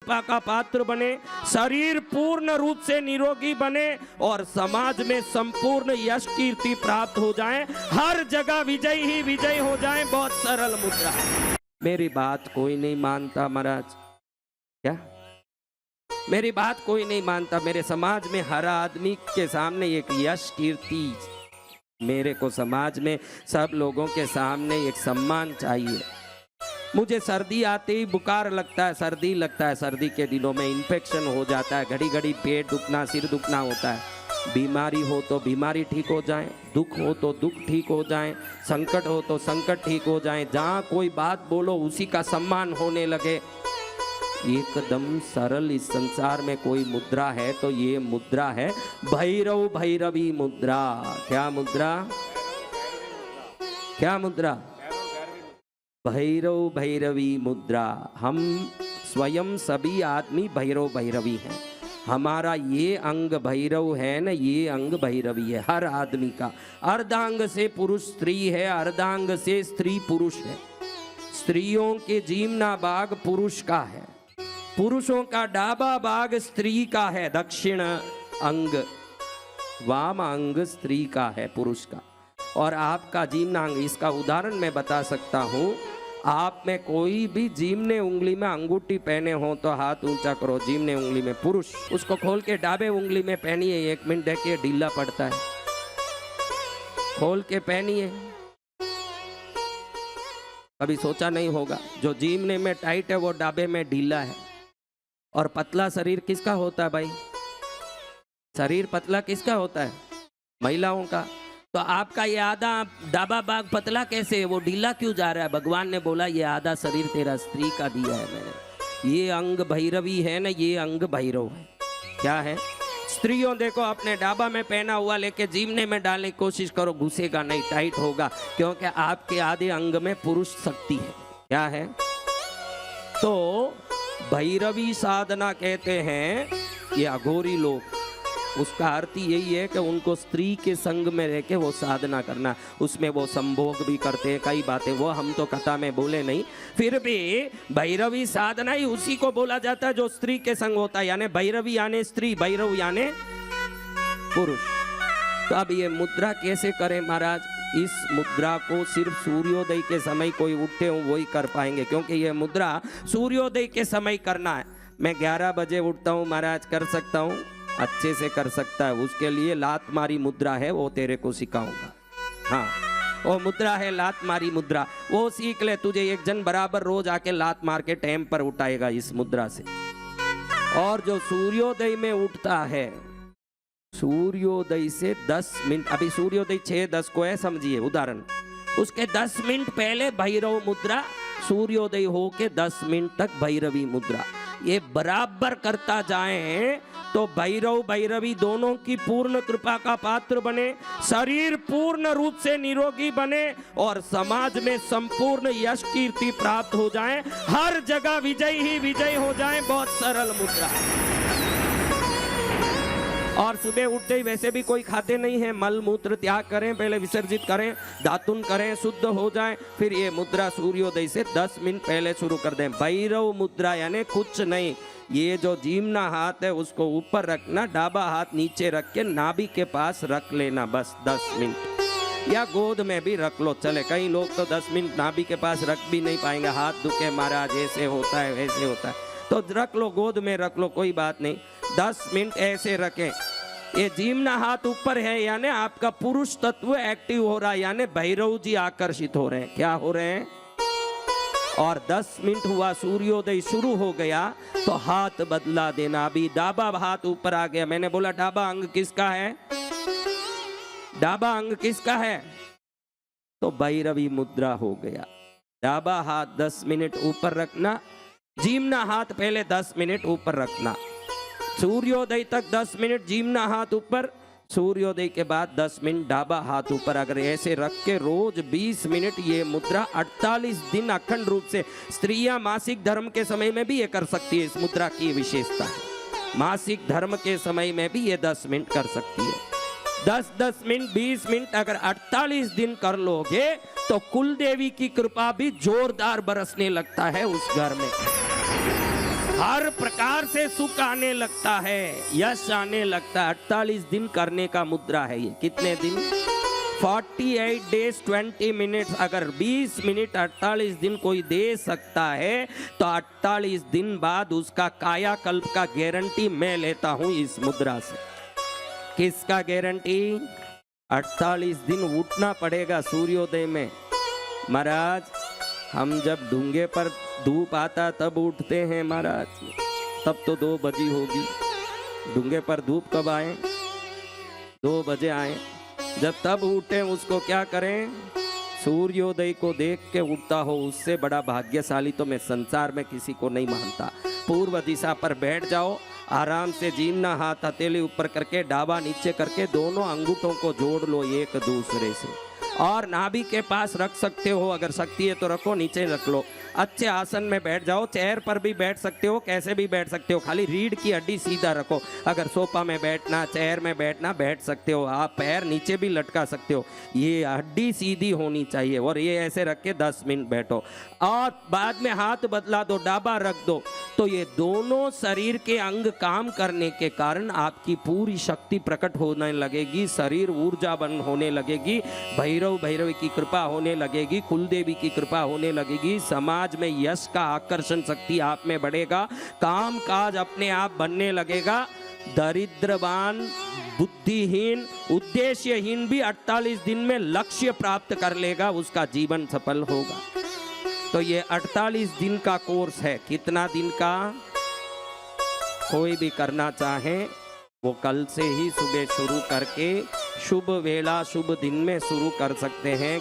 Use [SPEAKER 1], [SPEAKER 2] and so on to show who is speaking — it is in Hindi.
[SPEAKER 1] कृपा का पात्र बने, शरीर पूर्ण रूप से निरोगी बने और समाज में संपूर्ण यश कीर्ति प्राप्त हो जाए, हर जगह विजय ही विजय हो जाए। बहुत सरल मुद्रा। मेरी बात कोई नहीं मानता महाराज, क्या मेरी बात कोई नहीं मानता? मेरे समाज में हर आदमी के सामने एक यश कीर्ति, मेरे को समाज में सब लोगों के सामने एक सम्मान चाहिए। मुझे सर्दी आते ही बुखार लगता है, सर्दी लगता है, सर्दी के दिनों में इन्फेक्शन हो जाता है, घड़ी घड़ी पेट दुखना, सिर दुखना होता है। बीमारी हो तो बीमारी ठीक हो जाए, दुख हो तो दुख ठीक हो जाए, संकट हो तो संकट ठीक हो जाए। जहाँ कोई बात बोलो उसी का सम्मान होने लगे। एकदम सरल इस संसार में कोई मुद्रा है तो ये मुद्रा है भैरव भैरवी मुद्रा। क्या मुद्रा? क्या मुद्रा? भैरव भैरवी मुद्रा। हम स्वयं सभी आदमी भैरव भैरवी हैं। हमारा ये अंग भैरव है ना, ये अंग भैरवी है हर आदमी का। अर्धांग से पुरुष स्त्री है, अर्धांग से स्त्री पुरुष है। स्त्रियों के जीमना भाग पुरुष का है, पुरुषों का डाबा भाग स्त्री का है, दक्षिण अंग वाम अंग स्त्री का है, पुरुष का। और आपका जीमनांग, इसका उदाहरण मैं बता सकता हूँ। आप में कोई भी जीमने उंगली में अंगूठी पहने हो तो हाथ ऊंचा करो, जीमने उंगली में पुरुष। उसको खोल के डाबे उंगली में पहनिए, 1 मिनट देखिए ढीला पड़ता है, खोल के पहनिए। कभी सोचा नहीं होगा जो जीमने में टाइट है वो डाबे में ढीला है। और पतला शरीर किसका होता है भाई? शरीर पतला किसका होता है? महिलाओं का। तो आपका ये आधा डाबा भाग पतला कैसे है? वो ढीला क्यों जा रहा है? भगवान ने बोला ये आधा शरीर तेरा स्त्री का दिया है मैंने। ये अंग भैरवी है ना, ये अंग भैरव है। क्या है? स्त्रियों देखो अपने डाबा में पहना हुआ लेके जीवने में डालने की कोशिश करो, घुसेगा नहीं, टाइट होगा, क्योंकि आपके आधे अंग में पुरुष शक्ति है। क्या है? तो भैरवी साधना कहते हैं ये अघोरी लोग। उसका अर्थ यही है कि उनको स्त्री के संग में रह के वो साधना करना, उसमें वो संभोग भी करते हैं, कई बातें वो हम तो कथा में बोले नहीं। फिर भी भैरवी साधना ही उसी को बोला जाता है जो स्त्री के संग होता है, यानी भैरवी यानी स्त्री, भैरव यानी पुरुष। तो अब ये मुद्रा कैसे करें महाराज? इस मुद्रा को सिर्फ सूर्योदय के समय कोई उठते हो वही कर पाएंगे, क्योंकि ये मुद्रा सूर्योदय के समय करना है। मैं 11 बजे उठता हूँ महाराज, कर सकता हूँ? अच्छे से कर सकता है। उसके लिए लात मारी मुद्रा है, वो तेरे को सिखाऊंगा। हाँ, वो मुद्रा है लात मारी मुद्रा, वो सीख ले। तुझे एक जन बराबर रोज आके लात मार के टाइम पर उठाएगा इस मुद्रा से। और जो सूर्योदय में उठता है, सूर्योदय से 10 मिनट, अभी सूर्योदय 6:10 को है समझिए उदाहरण, उसके 10 मिनट पहले भैरव मुद्रा, सूर्योदय हो के 10 मिनट तक भैरवी मुद्रा, ये बराबर करता जाए तो भैरव भैरवी दोनों की पूर्ण कृपा का पात्र बने, शरीर पूर्ण रूप से निरोगी बने और समाज में संपूर्ण यश कीर्ति प्राप्त हो जाए, हर जगह विजय ही विजय हो जाए। बहुत सरल मुद्रा। और सुबह उठते ही वैसे भी कोई खाते नहीं है, मल मूत्र त्याग करें, पहले विसर्जित करें, दातुन करें, शुद्ध हो जाए, फिर ये मुद्रा सूर्योदय से 10 मिनट पहले शुरू कर दें। भैरव मुद्रा यानी कुछ नहीं, ये जो जीमना हाथ है उसको ऊपर रखना, डाबा हाथ नीचे रख के नाभि के पास रख लेना, बस 10 मिनट, या गोद में भी रख लो चले। कई लोग तो 10 मिनट नाभि के पास रख भी नहीं पाएंगे, हाथ दुखे महाराज, ऐसे होता है वैसे होता है, तो रख लो, गोद में रख लो, कोई बात नहीं। 10 मिनट ऐसे रखें। ये जीमना हाथ ऊपर है यानी आपका पुरुष तत्व एक्टिव हो रहा है, यानी भैरव जी आकर्षित हो रहे हैं। क्या हो रहे हैं? और 10 मिनट हुआ, सूर्योदय शुरू हो गया तो हाथ बदला देना। अभी डाबा हाथ ऊपर आ गया, मैंने बोला डाबा अंग किसका है? डाबा अंग किसका है? तो भैरवी मुद्रा हो गया। डाबा हाथ 10 मिनट ऊपर रखना, जीमना हाथ पहले 10 मिनट ऊपर रखना, सूर्योदय तक 10 मिनट जीमना हाथ ऊपर, सूर्योदय के बाद 10 मिनट डाबा हाथ ऊपर। अगर ऐसे रख के रोज 20 मिनट ये मुद्रा 48 दिन अखंड रूप से, स्त्रियां मासिक धर्म के समय में भी ये कर सकती है, इस मुद्रा की विशेषता है। मासिक धर्म के समय में भी ये 10 मिनट कर सकती है। 10-10 मिनट 20 मिनट अगर 48 दिन कर लोगे तो कुल देवी की कृपा भी जोरदार बरसने लगता है उस घर में। हर प्रकार से सुख आने लगता है, यश आने लगता है। 48 दिन करने का मुद्रा है ये। कितने दिन? 48 डेज 20 मिनट्स। अगर 20 मिनट 48 दिन कोई दे सकता है तो 48 दिन बाद उसका कायाकल्प का गारंटी मैं लेता हूं इस मुद्रा से। किसका गारंटी? 48 दिन उठना पड़ेगा सूर्योदय में। महाराज, हम जब डूंगे पर धूप आता तब उठते हैं महाराज, तब तो 2 बजी होगी। डूंगे पर धूप कब आए? 2 बजे आए। जब तब उठे उसको क्या करें? सूर्योदय को देख के उठता हो, उससे बड़ा भाग्यशाली तो मैं संसार में किसी को नहीं मानता। पूर्व दिशा पर बैठ जाओ, आराम से जीना हाथ हथेली ऊपर करके, डाबा नीचे करके, दोनों अंगूठों को जोड़ लो एक दूसरे से, और नाभि के पास रख सकते हो, अगर शक्ति है तो रखो, नीचे रख लो। अच्छे आसन में बैठ जाओ, चेयर पर भी बैठ सकते हो, कैसे भी बैठ सकते हो, खाली रीढ़ की हड्डी सीधा रखो। अगर सोफा में बैठना, चेयर में बैठना, बैठ सकते हो। आप पैर नीचे भी लटका सकते हो, ये हड्डी सीधी होनी चाहिए। और ये ऐसे रख के 10 मिनट बैठो, और बाद में हाथ बदला दो, डाबा रख दो, तो ये दोनों शरीर के अंग काम करने के कारण आपकी पूरी शक्ति प्रकट होने लगेगी, शरीर ऊर्जावान होने लगेगी, भैरव भैरवी की कृपा होने लगेगी, कुलदेवी की कृपा होने लगेगी, समाज में यश का आकर्षण शक्ति आप में बढ़ेगा, काम काज अपने आप बनने लगेगा। दरिद्रवान, बुद्धिहीन, उद्देश्यहीन भी 48 दिन में लक्ष्य प्राप्त कर लेगा, उसका जीवन सफल होगा। तो ये 48 दिन का कोर्स है। कितना दिन का? कोई भी करना चाहे वो कल से ही सुबह शुरू करके शुभ वेला शुभ दिन में शुरू कर सकते हैं।